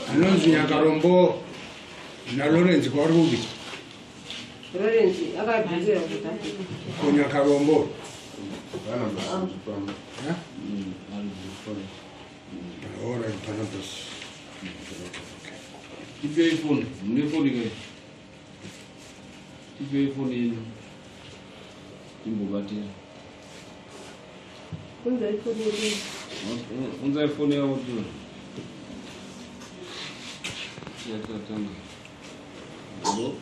Anonzi Nyakarombo na Lawrence kwa Rubi. Lawrence akabizira kuta. Kwa Nyakarombo. Ora Barnabas. Tipe phone, ne phone ke. Tipe phone ni. Timbugati. Unza iphone ni. Unza iphone ya watu. Ya tatanga. Hello.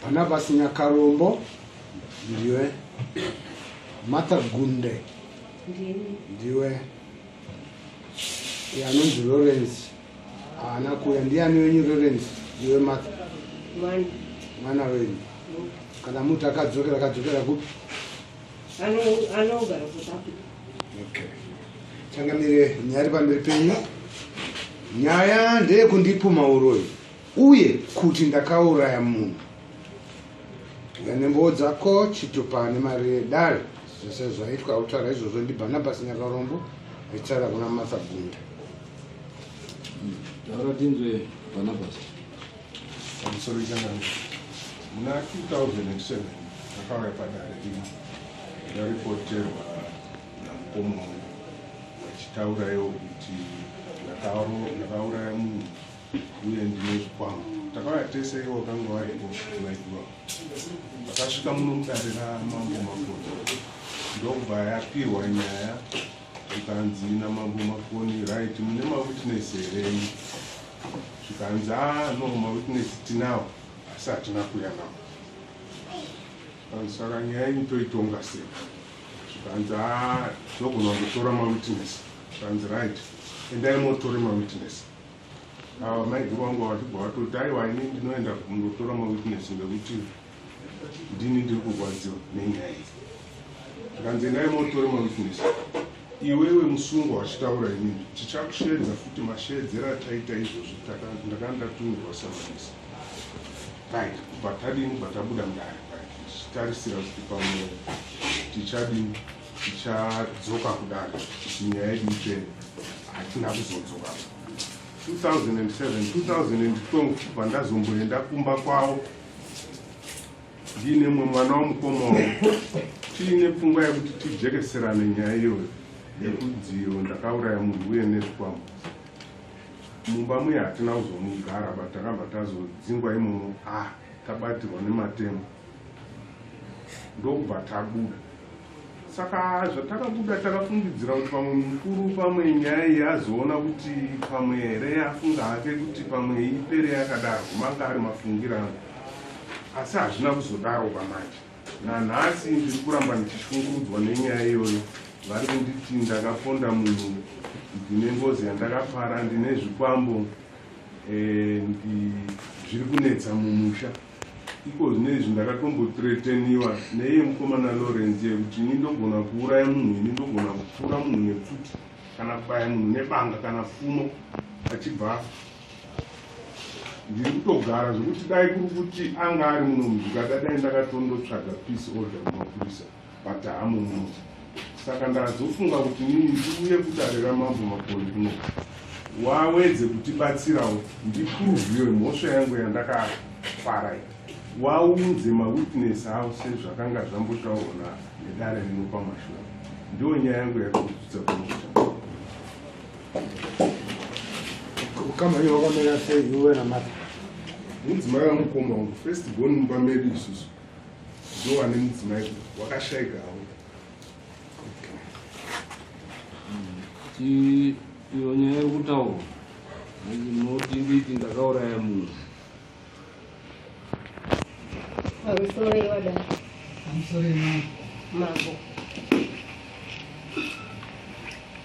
Barnabas Nyakarombo ndiwe Mata Gunde ndiwe Anonzi Lawrence anakuya ndiani wenyu Lawrence ndiwe Mata mwana wenyu kana mutu akadzokera kupi anogara kutapi. Okay. Changamire nyari pamberi penyu. Nyaya ndeyekundipuma uroyi uye kuti ndakauraya munhu. Nemboo dzako chitupa nemari dare zvese zvaitwa kutaura izvozvo ndi Barnabas Nyakarombo aitaura kuna Martha Gunda. Taura tinzwe Barnabas. Pamusoro changani. Muna 2007 ndakauya padare ino. Ndaripoterwa naMukupumwa vachitaurawo kuti ndakauraya munhu uye ndine zvikwama. Takauya tese ivo vakanga varipo kumaiguva. Vakasvika muno mudare ramambo mafoni. Ndobva yapirwa nyaya ikanzi namambo mafoni, right, mune mawitness here? Zvikanzi no, mawitness tinawo asi hatina kuuya nawo. Saka nyaya iyi toitonga sei? Zvikanzi tinogona kungotora mawitness. Zvikanzi right, endai motore mawitness. Maiguru wangu watibva watoti aiwa ini ndinoenda kundotora mawitness ngekuti ndini ndiri kurwadziwa nenyaya iyi. Zvikanzi endai motore mawitness. Iwewe musungwa wachitaura inini tichakushedza futi masheedzero ataita izvozvo ndakanga ndatumirwa samanisi. Right, kubva tadini kubva tabuda mudare tichitarisira kuti pamwe tichadzoka kudare kuti nyaya yedu ipere. Hatina kuzodzoka. 2007, 2012 kubva ndazomboenda kumba kwavo ndiine mumwe mwana wamukoma wavo tiine pfungwa yekuti tijekeserane nyaya iyoyo yekudziyo ndakauraya munhu uye nezvikwama. Mumba muye hatina kuzomugara but takabva tazodzingwa imomo tabatirwa nematemo ndokubva tabuda. Saka zvatakabuda takafungidzira kuti pamwe mukuru pamwe nyaya iyi azoona kuti pamwe here afunga hake kuti pamwe ipere yakadaro kumanga ari mafungira angu. Asi hazvina kuzodaro pamanje. Nanhasi ndiri kuramba ndichishungurudzwa nenyaya iyoyo. Vari kunditi ndakaponda munhu, ndine ngozi yandakapara, ndine zvikwambo, zviri kunetsa mumusha. Iko zvinezvi ndakatombotireteniwa neiye mukomana Lawrence yekuti ini ndogona kuuraya munhu, ini ndogona kupfura munhu nepfuti kana kubaya munhu nebanga kana fumo achibva. Ndiri kutogara zvokuti dai kuri kuti anga ari muno muzvikada dai ndakatondotsvaga peace order kumapurisa but hamuno. Saka ndazofunga kuti nini ndiuye kudare ramambo mafoni kuno wawedze kutibatsirawo ndipuruvhiwe mhosva yangu yandakafara. Waunze mawitness avo sezvakanga zvambotaurwa nedare rino pamashure. Ndiyo nyaya yangu yakakudzidza kunokuta. Kama hiyo wakamera sei iwe na Martha? mudzimai wamukoma wangu first born mumba medu isusu ndowane mudzimai wakashaika hawo iyo nyaya iri kutaurwa ndinoti nditi ndakauraya munhu Pamusoro iwada. Pamusoro Mambo.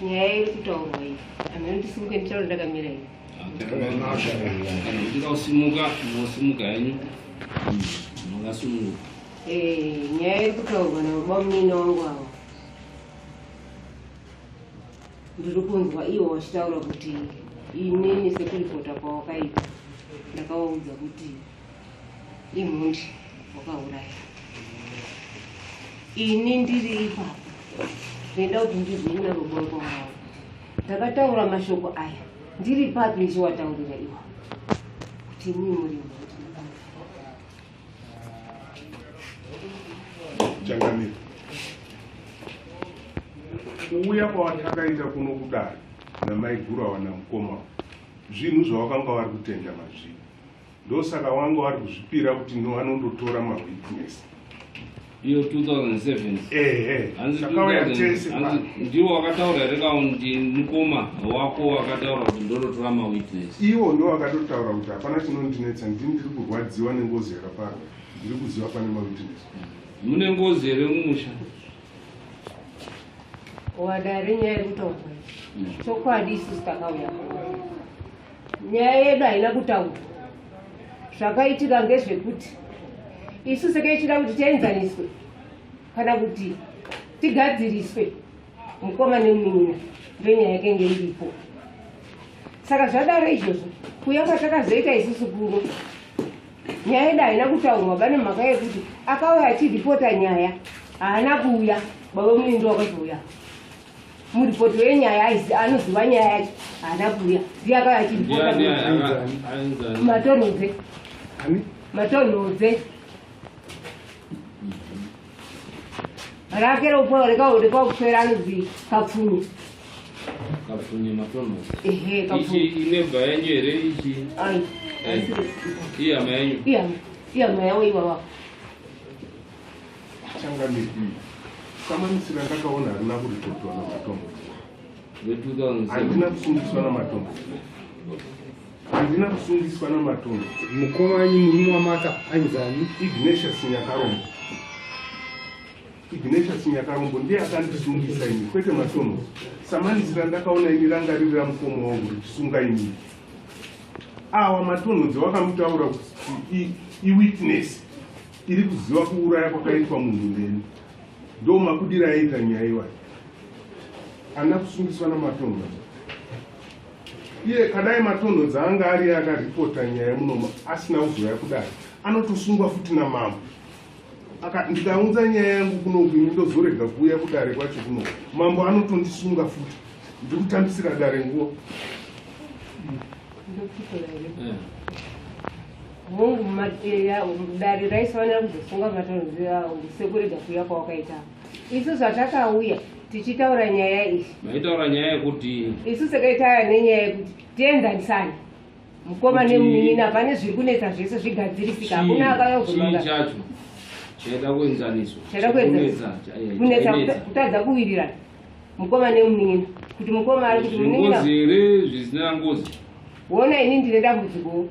Nyaya iri kutaurwa iyi. Amene ndisimuke ndicharo ndakamira iyi. ndikasimuka mosimuka yenyu makasimuka Nyaya iri kutaurwa nababa munini wangu avo. Ndiri kunzwa iwo wachitaura kuti inini sekuripota kwawakaita ndakawaudza kuti imhundi wakauraya. Ini ndiri ipapo ndinoda kuti ndizwe ruoko rwavo. Ndakataura mashoko aya ndiri papi ndichiwataurira iwo kuti inini muri mhundi. changamira kuuya kwawatakaita kuno KuDare namaigurawa namukoma zvinhu zvawakanga vari kutenda mazviri ndosaka wanga vari kuzvipira kuti vanondotora mawitness iyo 2007 takauya tese ndiwo wakataura here kaundi mukoma wako wakataura kuti ndonotora mawitness iwo ndo wakatotaura kuti hapana chinondinetsa ndiri kurwadziwa nengozi yakapara ndiri kuziva pane mawitness mune ngozi here mumusha Wadare nyaya iri kutaurwa chokwadi isusu takauya nyaya yedu haina kutaurwa zvakaitika ngezvekuti isusu sekeichida kuti tienzaniswe kana kuti tigadziriswe mukoma nemunun'una ndonyaya yakenge iripo saka zvadaro izvozvo kuya kwatakazoita isusu kuno nyaya yedu haina kutaurwa pane mhaka yekuti akauya achiripota nyaya haana kuuya baba munini ndo wakazouya muripoti wenyaya anoziva nyaya yacho haana kuuya ndiye akauya achiripota matonhodze matonhodze rake rekaupwera anonzi kapfunye kapfunye matonhodze ehe kapfunye inebva yenyu here ichi iyama yenyu iyama yawo ivava changamiri samanisira ndakaona harina kuripotiwa namatongo handina kusungiswa namatongo handina kusungiswa namatongo mukoma wanyu murume wamata ainzani Ignatius Nyakarombo ndiye akandisungisa ini kwete matongo samanisira ndakaona ini rangaririra mukoma wangu richisunga ini awa matonhodzi wakamutaura kuti iwitness iri kuziva kuuraya kwakaitwa munhu ndeni ndo makudira aita nyaya iwayo ana kusungiswa namatonho iye kadai matonho dzaanga ari akaripota nyaya muno asina kuzoya kudai anotosungwa futi namambo ndikaunza nyaya yangu kuno kuini ndozorega kuuya kudare kwacho kuno mambo anotondisunga futi ndikutambisira dare nguo mungu mateya dare raisavanira kuzosunga matonho sekurega kuuya kwawakaita isu zvatakauya tichitaura nyaya iyi maitaura nyaya yekuti isu sekaitaura nenyaya yekuti tienzanisane mukoma nemunun'una pane zviri kunetsa zvese zvigadzirisika hakuna akayogomanga chacho chaida kuenzaniswa kunetsa kutadza kuwirirana mukoma nemunun'una kuti mukoma ari kuti ngozi here zvisina ngozi wona ini ndine dambudziko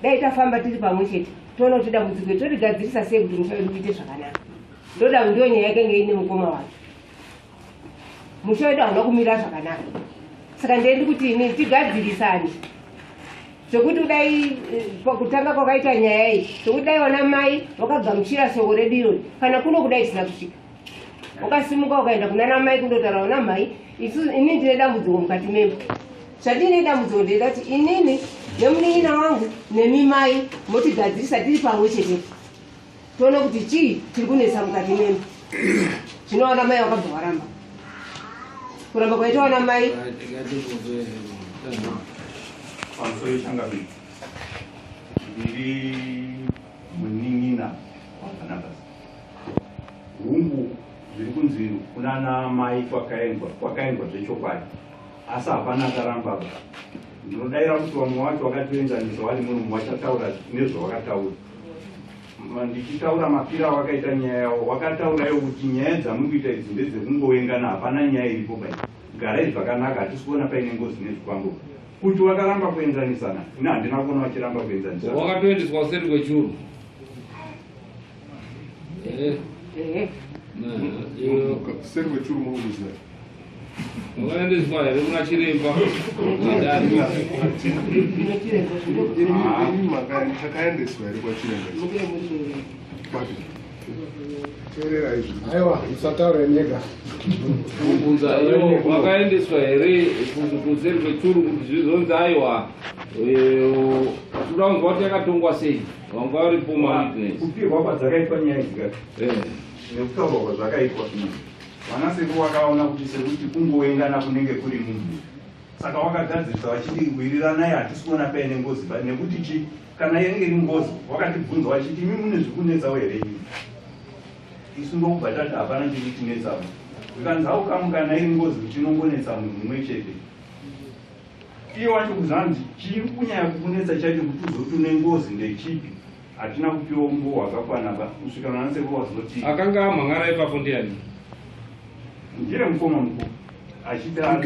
dai tafamba tiri pamwe chete toona kuti dambudziko totigadzirisa sei kuti musha wedu uite zvakanaka ndoda ndiyo nyaya yakenge ine mukoma wacho musha wedu hauna kumira zvakanaka saka ndendi kuti ini tigadzirisane zvokuti kudai pakutanga kwakaita nyaya iyi zvokuti dai wana mai wakagamuchira shoko redu irori kana kuno kudai tisina kusvika wakasimuka ukaenda kunana mai kundotaura wana mai ini ndine dambudziko mukati memba zvandine dambudziko ndeda kuti inini nemunun'una wangu nemi mai motigadzirisa tiri pamwe chete toone kuti chii tiri kunetsa mukati memba zvinowana mai wakabva waramba kuramba kwaita wana mai pamusoro changabi ndiri munun'una waBarnabas hungu zviri kunzi kunana mai kwakaendwa zvechokwadi asi hapana akaramba ndinodaira kuti vamwe wacho wakatoenzanisa wari munhu wachataura nezvawakataura. Ndichitaura mapira wakaita nyaya yawo, wakataurayo kuti nyaya dzamukuita idzi ndedzekungovengana, hapana nyaya iripo bai. Garai zvakanaka, hatisi kuona paine ngozi nezvikwambo. Kuti wakaramba kuenzanisana, ina handina kuona wachiramba kuenzanisana. Wakatoendeswa kuseri kwechuru. Kuseri kwechuru mukuziva. Wakaendeswa here muna chiremba. Ini takaendeswa here kwachiremba. Teerera izvi. Aiwa, musataure nyega. Kubvunza iyo wakaendeswa here kuseri kwechuru kuti zvizonzi aiwa toda kunzwa kuti yakatongwa sei. Wanga uripo mawitness. Kupirwa kwadzakaitwa nyaya dzikati. Nekutaurwa kwazvakaitwa zvino. Vanasekuru vakaona kuti sekuti kungoengana kunenge kuri munhu. Saka wakagadzirisa vachiti wiriranayi hatisi kuona paine ngozi nekuti kana inenge iri ngozi wakatibvunza vachiti imi mune zvikunetsawo here imi. Isu ndokubva tati hapana chiri kutinetsawo. Zvikanzi aukamu kana iri ngozi chinongonetsa munhu mumwe chete. Iye wacho kuzanzi chiri kunyanya kukunetsa chacho kuti uzoti une ngozi ndechipi. Hatina kupiwa umbo hwakakwana pa kusvika vanasekuru vazoti akanga amhangara ipapo ndiani? Ndire mukoma mukuru achita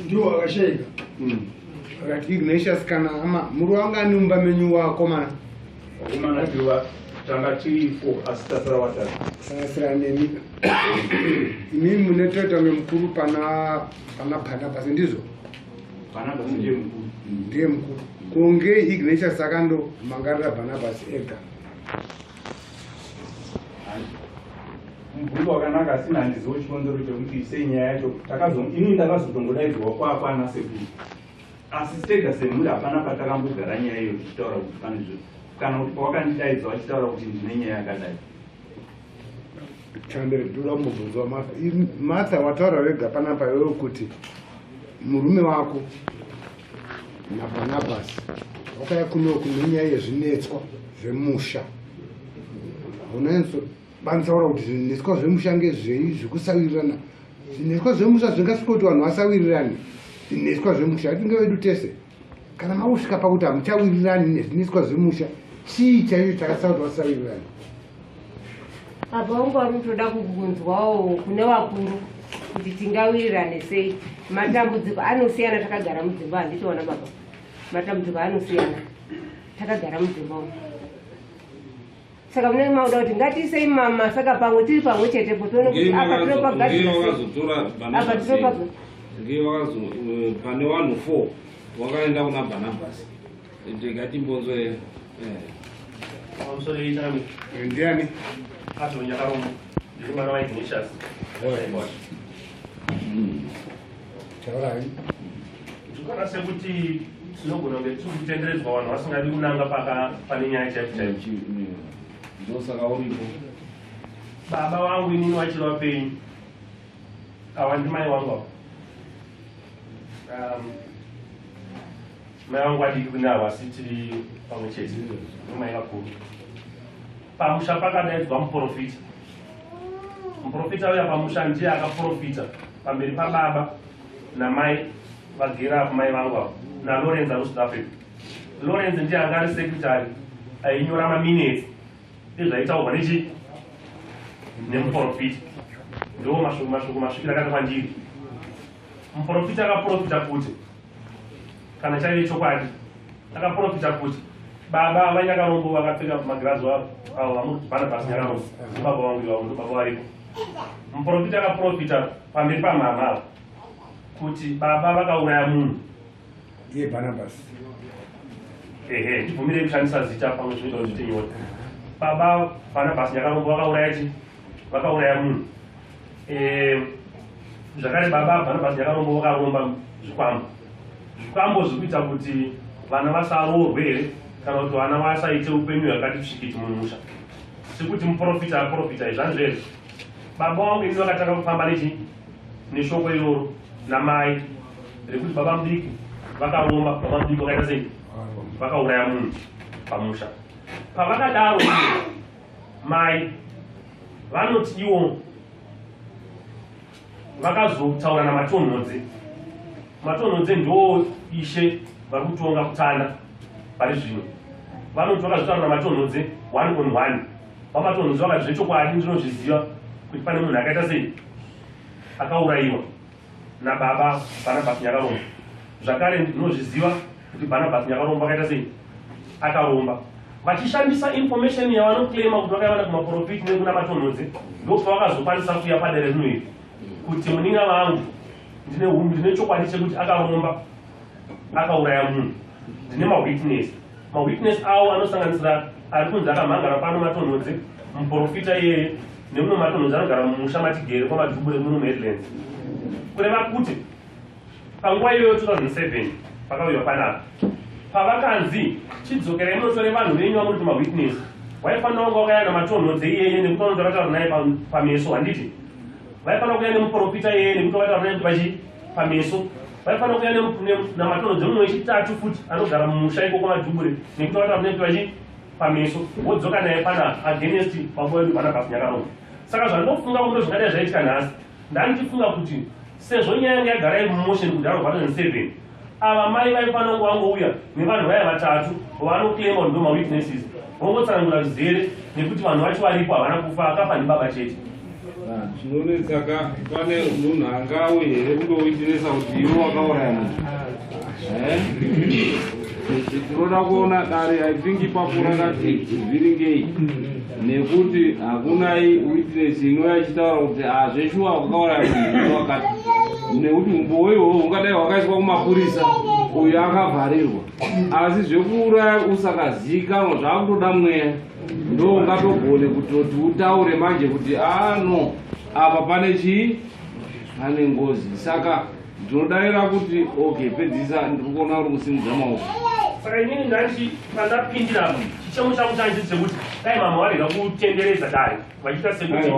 ndiwo wakashayika akati Ignatius kana muri wanga numba menyu wakomana wakomana tiwa tanga tiri 4 asi tasara watatu sasira nemi imi munetoita ngemukuru pana Barnabas ndizvo Barnabas ndiye mukuru kunge Ignatius akando mangarira Barnabas ega mubvunzo wakanaka asina handiziwo chikonzero chekuti sei nyaya yacho ini ndakazotongodaidzwa kwaapana sekuru asi tega semuri hapana patakambogara nyaya iyo tichitaura kuti pane zviro kana kuti pawakandidaidzwa vachitaura kuti ndine nyaya yakadai chandere ndura mubvunzo wamartha martha wataura wega panapa iwewe kuti murume wako naBarnabas wakaya kuno nyaya yezvinetswa zvemusha unaenso banzaura kuti zvinetswa zvemusha ngezvei zvekusawirirana zvinetswa zvemusha zvingasvika kuti vanhu vasawirirane zvinetswa zvemusha atinge vedu tese kana mausvika pakuti hamuchawirirani nezvinetswa zvemusha chii chaicho chakasaa kuti vasawirirane apa ungari utoda kubvunzwawo kune vakuru kuti tingawirirane sei. Matambudziko anosiyana takagara mudzimba, handitoona baba. Matambudziko anosiyana takagara mudzimba umu. Saka mune mauda kuti ngatiisei mama saka pamwe tiri pamwe chetepo tione kuti apa tinopaapa pane vanhu 4 wakaenda kuna Barnabas ndingatimbonzo ndiani taurai tikona sekuti tinogona kunge tiri kutenderedzwa vanhu vasingadi kunanga pane nyaya chaipo chaipo ndosaka uripo. baba vangu inini vachiri vapenyu ava ndimai vangu ava mai vangu vadiki kune ava asi tiri pamwe chete nomai vakuru. Pamusha pakadaidzwa muprofita. Muprofita uya pamusha ndiye akaprofita pamberi pababa namai vagera apo mai vangu ava naLawrence ari South Africa. Lawrence ndiye anga ari sekretary ainyora maminutes ezvaitaurwa nemuprofita. Ndo mashoko masvikira akati kwandiri muprofita akaprofita kuti kana chaive chokwadi akaprofita kuti baba vanyakarombo vakapfeka magirazi avo vamuti Barnabas nyakarombo baba vangu ivavo ndo baba varipo. Muprofita akaprofita pamberi pamama avo kuti baba vakauraya munhu iye Barnabas. Tibvumirei kushandisa zita pamwe zvinoita kuti tinyore. Baba Barnabas nyakarombo vakauraya munhu. Zvakare baba Barnabas nyakarombo vakaromba zvikwambo zvikuita kuti vana vasaroorwe here kana kuti vana vasaite upenyu hwakati tsvikiti mumusha. Sekuti muprofita aprofita izvanzvezvo. Baba vangu ini vakatanga kufamba neshoko iroro namai rekuti baba mudiki vakaromba, baba mudiki vakaita sei vakauraya munhu pamusha. Pavakadaro mai vanoti iwo vakazotaura namatonhodzi matonhodze ndo ishe vari kutonga kutanda pari zvino. Vanoti vakazvitaura matonhodze 1 vamatonhodze vakati zvechokwadi ndinozviziva kuti pane munhu akaita sei akaurayiwa nababa Barnabas Nyakarombo. Zvakare ndinozviziva kuti Barnabas Nyakarombo akaita sei akaromba. Vachishandisa information yavanoclaima kuti vakaiwana kumaprofiti nekuna matonhodze ndokuti vakazokwanisa kuuya padare rino iri kuti muninga vangu ndine chokwadi chekuti akaromba akauraya munhu. Ndine mawitness avo anosanganisira ari kunzi akamhangara pano matonhodze muprofita iyeye nemumwe matonhodze anogara mumusha matigere kwamadhubure muno Midlands. Kureva kuti panguva iyoyo 2007 pakauyiwa panapa pavakanzi chidzokerai munotore vanhu venyu vamuti mawitness waifanira kunge wakayana matonhodze iyeye nekuti vanoti vakataura naye pameso. Handiti vaifanira kuya nemuprofita iyeye nekuti vakataura naye kuti pameso. Vaifanira kuya namatonhodze mumwe wechitatu futi anogara mumusha iko kwamadhubure nekuti vakataura naye kuti pameso. Wodzoka naye pana against paboyo Barnabas Nyakarombo. Saka zvandofunga kuti zvingadai zvaitika nhasi ndandichifunga kuti sezvo nyaya yange yagara iri mumotion kudhara 2007 ava mai vaifanira kunge vangouya nevanhu vaya vatatu vanoclaima kuti ndo mawitnesses vongotsanangura zvizere nekuti vanhu vacho varipo havana kufa akafa nebaba chete. Zvinonetsaka pane munhu angauye here kundowitnesa kuti iwe wakauraya munhu. Tinoda kuona dare I think ipapo rakati vhiringei nekuti hakunai witness inouya ichitaura kuti zveshuwa wakauraya munhu wakati nekuti umbowo ihwohwo ungadai wakaiswa kumapurisa uyo akavharirwa asi zvekuuraya usakazivikanwa zvakutoda mweya ndo ungatogone kutoti utaure manje kuti no apa pane chii pane ngozi. Saka ndinodarira kuti okay pedzisa ndirikuona uri kusimudza maoko. Saka inini ndati pandapindira chichemo changu changu chekuti dai mama warega kutenderedza dare vachiita sekuti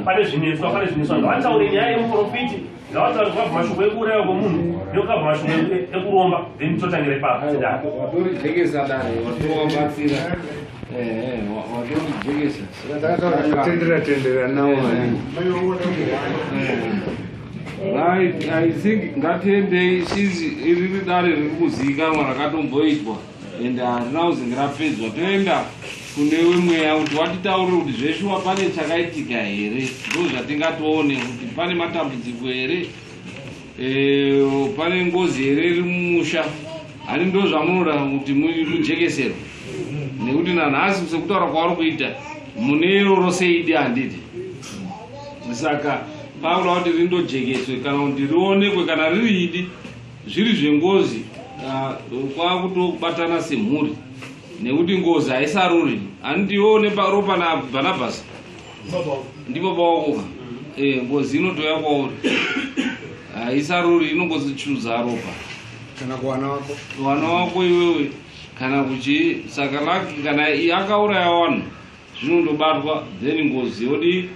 pane zvineswa ngavataure nyaya yemuprofiti ngavataure kubva mashoko ekuuraya kwemunhu nekubva mashoko ekuromba then totangira ipapo sedare watorijekesa dare watowabatsira tendera nawo right. I think ngatiendei iriri dare riri kuzivikanwa rakatomboitwa ende handina kuzi ndirapedzwa toenda kunewe mweya kuti watitaurire kuti zveshuwa pane chakaitika here ndo zvatingatoone kuti pane matambudziko here pane ngozi here iri mumusha. Hani ndo zvamunoda kuti mujekeserwe nekuti nanhasi sekutaura kwavari kuita mune iroro seidi handiti. Saka pakuda kuti rindojekeswe kana kuti rionekwe kana riri idi zviri zvengozi kwakutobatana semhuri nekuti ngozi haisaruri. Handione ropa naBarnabas ndipo pawakoka ngozi inotoya kwauri haisaruri inongozichuza ropa kana kuwana wako iwewe kana kuchi. Saka laki kana akauraya vanhu zvinondobatwa then ngozi yodi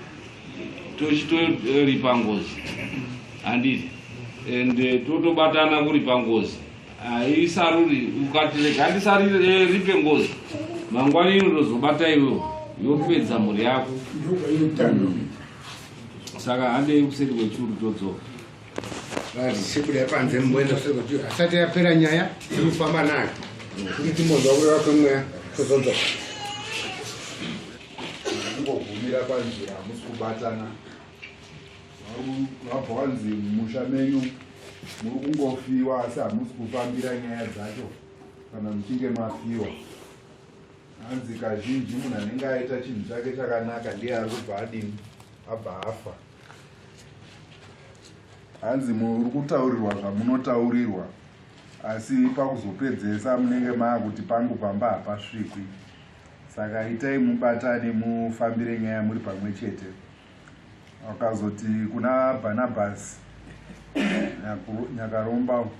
tochitoripa ngozi handiti ende totobatana kuripa ngozi haisaruri. Ukati handisaripe ngozi mangwani inotozobata iwewe yopedza mhuri yako. Saka handei kuseri kwechuru todzoka sikudai panze mboenda sekuti asati yapera nyaya tikufamba nayo kuti timonzwa kureva kwemweya tozodzoka. kungogumira panzira hamusi kubatana vabva vanzi mumusha menyu muri kungofiwa asi hamusi kufambira nyaya dzacho kana muchinge mafiwa. Hanzi kazhinji munhu anenge aita chinhu chake chakanaka ndiye ari kubva adini abva afa. Hanzi muri kutaurirwa zvamunotaurirwa asi pakuzopedzesa munenge maakuti pangu pamba hapasvikwi. Saka itai mubatane mufambire nyaya muri pamwe chete. Wakazoti kuna Barnabas Nyakarombo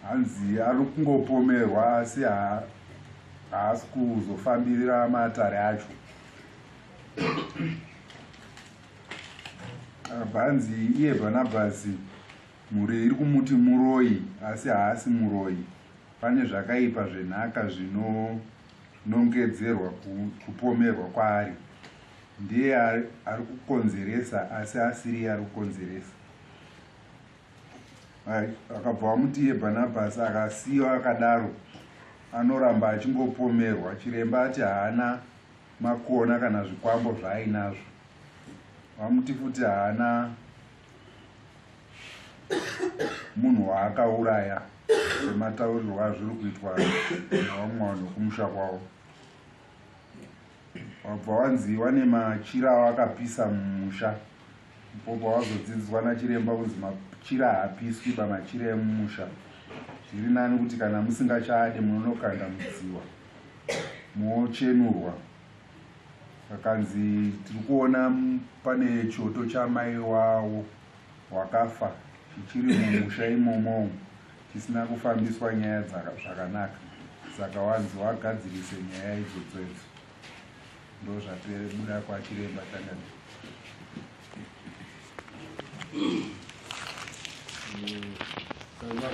hanzi ari kungopomerwa asi haasi kuzofambirira matare acho. Bhanzi iye Barnabas mhuri iri kumuti muroyi asi haasi muroyi. Pane zvakaipa zvenhaka zvinongedzerwa kupomerwa kwaari. Ndiye ari kukonzeresa asi asiri ari kukonzeresa. akabva amutiye Barnabas akasiyiwa akadaro anoramba achingopomerwa. Chiremba ati haana makona kana zvikwambo zvaainazvo. Vamuti futi haana munhu waakauraya semataurirwo azviri kuitwa navamwe vanhu kumusha kwavo. Wabva wanziwa nemachira awakapisa mumusha. Ipopo wazodzidziswa nachiremba kunzi machira haapiswi pamachira emumusha. Zviri nani kuti kana musingachaade munonokanda mudziwa mochenurwa. Akanzi tiri kuona pane choto chamai wavo wakafa chichiri mumusha imomo chisina kufambiswa nyaya zvakanaka. Saka wanzi wagadzirise nyaya idzodzo. Ndo zvabuda kwachiremba tangani.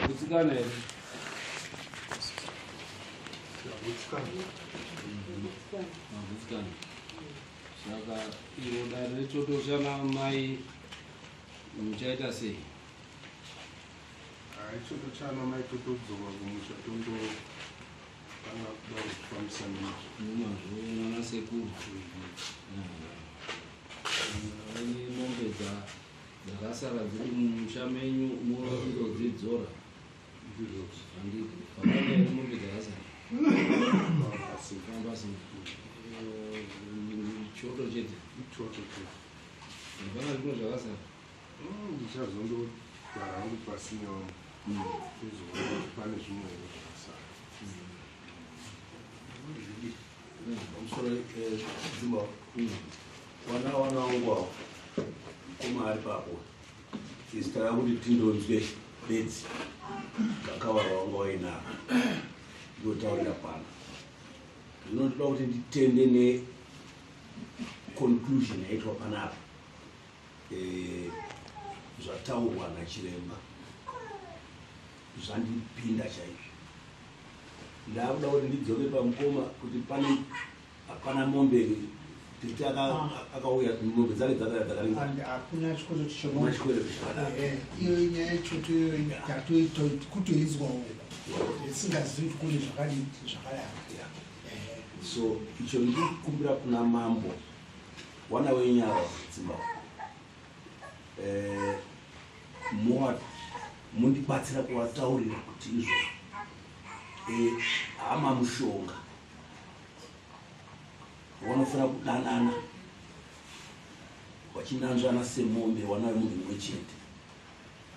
Kutsikana here. Saka iro dare rechoto chana mai muchaita sei? Choto chana mai totodzoka kumusha tondo kana kuda kufambisana nazvo nana sekuru. Ine mombe dzakasara dziri mumusha menyu munodzidzora. Handiti pakane mombe dzakasara. Pambasi. Choto chete. Choto chete. Ndipana zvimwe zvakasara. Ndichazondogara hangu pasina kuzoona kuti pane zvimwe zvakasara. Mushure dzimba wana wangu kuma ari papo isitara kuti tindonzwe bedzi kakawara wanga wainako ndotaurira pano. Zvinotoda kuti nditende neconclusion yaitwa panapa zvataurwa nachiremba zvandipinda chaizvo. Ndakuda kuti ndidzoke pamukoma kuti pane hapana mombe titi akauya mombe dzake dzakaringana. Hakuna chikoro chichakadaro. Iyo nyaya yachoto yatoita kutoizwa uko isingazivi kuti kune zvakadaro. So icho ndikukumbira kuna mambo wana wenyara dzimba mundibatsira kuvataurira kuti izvo hama mushonga vanofana kudanana vachinanzvana semombe wana wemunhu mumwe chete.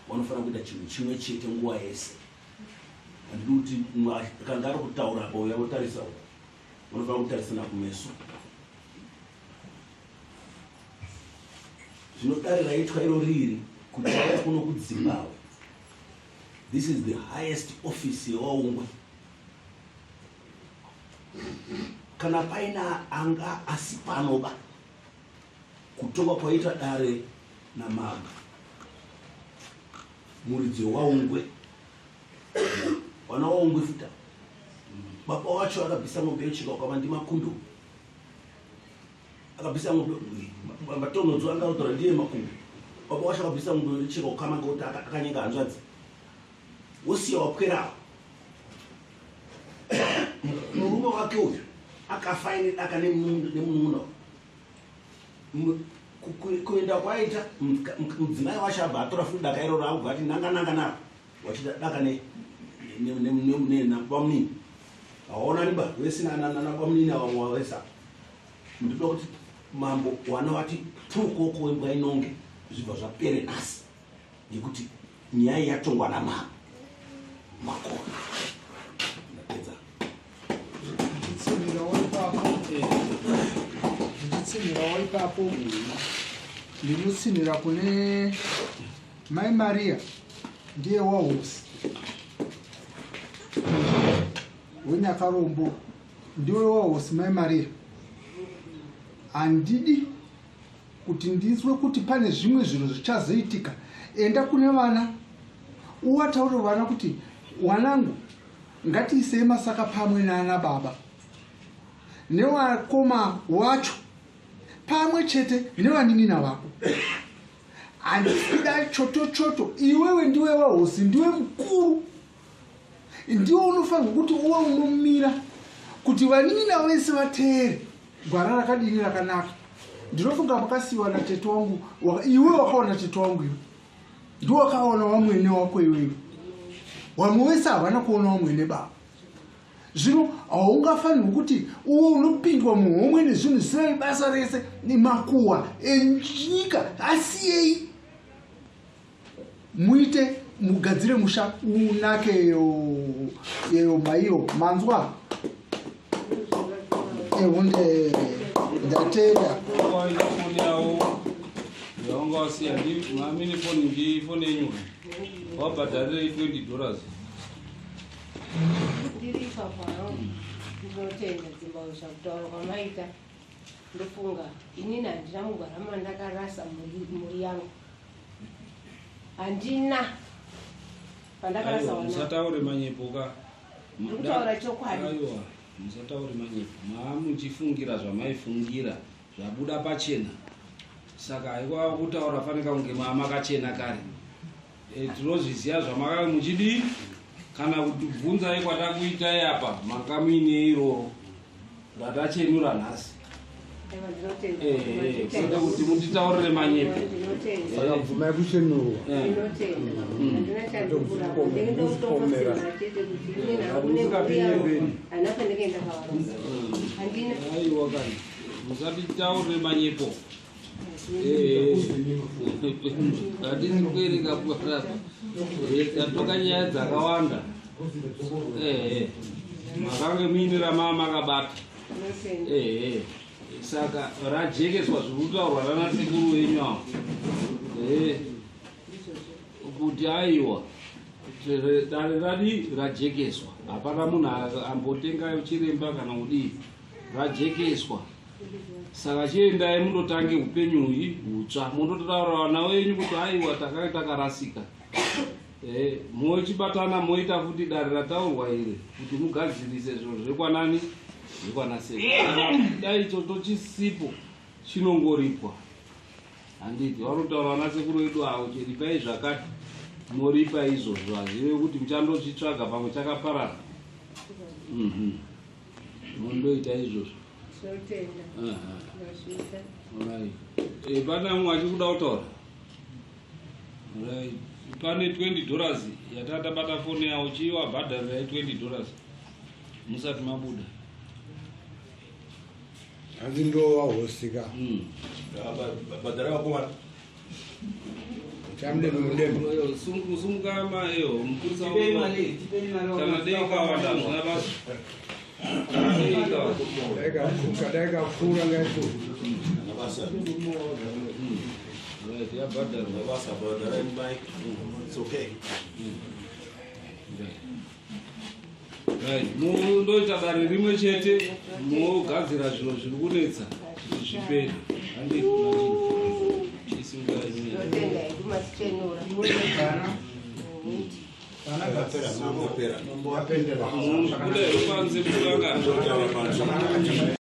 Vanofana kuita chinhu chimwe chete nguva yese. Handidi kuti akanga ari kutaura apa uya votarisa uko vanofana kutarisana kumeso. Zvinodare raitwa iro riri kuti vaya kuno kudzimbabwe. This is the highest office yevaungwe. Kana paina anga asipanoba kutoka kwaita dare namaga muridzi waungwe wana waungwe futa baba wacho akabvisa ng'ombe yechika ukava ndimakundu akabvisa ng'ombe matonodzo angarodhora ndiye makundu baba wacho akabvisa ng'ombe yechika ukama ngekuti akanyenga hanzvadzi wosiya wapwerawo murume wake uyu akafa ine daka nemunun'una kuenda kwaita mudzimai wacho abva atora futi daka iroro akubva ati nanga naro wachida daka nabamunini hawaonani ba wesina nabamunini avamwe wesa. Ndinoda kuti mambo wana wati pukoko wembwa inonge zvibva zvapere nhasi ngekuti nyaya yatongwa namama makona. Ndapedza. Nditsinirawo ipapo ndinotsinira kune mai Maria ndiye wahosi wenyakarombo ndiwe wahosi mai Maria. Handidi kuti ndizwe kuti pane zvimwe zviro zvichazoitika. Enda kune vana uwataure vana kuti wanangu ngatiisei masaka pamwe naana baba newakoma wacho pamwe chete nevanin'ina vako. handisida choto iwewe ndiwe wahosi ndiwe mukuru ndiwe unofanirwa kuti uwe unomira kuti vanina vese vateere gwara rakadini rakanaka. Ndinofunga makasiyiwa natete wangu iwe wakaona tete wangu iwe ndiwe wakaona wamwene wako iwewe vamwe vese havana kuona wamwene baba. Zvino haungafanirwi kuti uwe unopindwa muhomwe nezvinhu zvisina basa rese nemakuhwa enyika. Asiyei muite mugadzire musha unake yeyo maiyo manzwa ehunde ndatenda yaungawasiya mamini foni ndifoni yenyu wabhadharire $20 ndiri ipapo ndinotenda dzimba zvakutaura kwamaita ndofunga inini handina mugwara mandakarasa mhuri yangu handina pandakarasa musataure manyepo ka ndikutaura chokwadi. aiwa musataure manyepo maamuchifungira zvamaifungira zvabuda pachena saka haikwa kutaura fanika kunge makachena kare tinozviziva zvamaka muchidii kana kutibvunzai kwatakuitai apa manga muine iroro ratachenura nhasi kwete kuti munditaurire manyepo saka bvuma yekuchenurwa aiwa kani musatitaurire manyepo hatisi kuereka bwarapa tatoka nyaya dzakawanda makange muine ramaa makabata saka rajekeswa zvirikutaurwa rana sekuru wenyu avo kuti aiwa dare radi rajekeswa hapana munhu ambotenga chiremba kana kudii rajekeswa. Saka chiendai mundotange upenyu hutsva mundotaura vana venyu kuti aiwa takanga takarasika mochibatana moita futi dare rataurwa iri kuti mugadzirise zviro zvekwanani zvekwanaseka dai ichoto chisipo chinongoripwa handiti vanotaura vana sekuru vedu avo chiripai zvakati moripa izvozvo hazive kuti muchandochitsvaga pamwe chakaparara mondoita izvozvo. Pana mumwe achikuda kutaura pane $20 yatatabata foni yawo chiwabhadharirai $20 musati mabuda hanzi ndowahosika bhadhara vakomana sumuka mayo mupurisa kana dei kawanda muna basa kadai kafura ngaito right ya badar basa badara bike it's okay right mundoita dare rimwe chete mogadzira zviro zviri kunetsa kuti zvipere handiti chisingaizii kudai upanze kutanga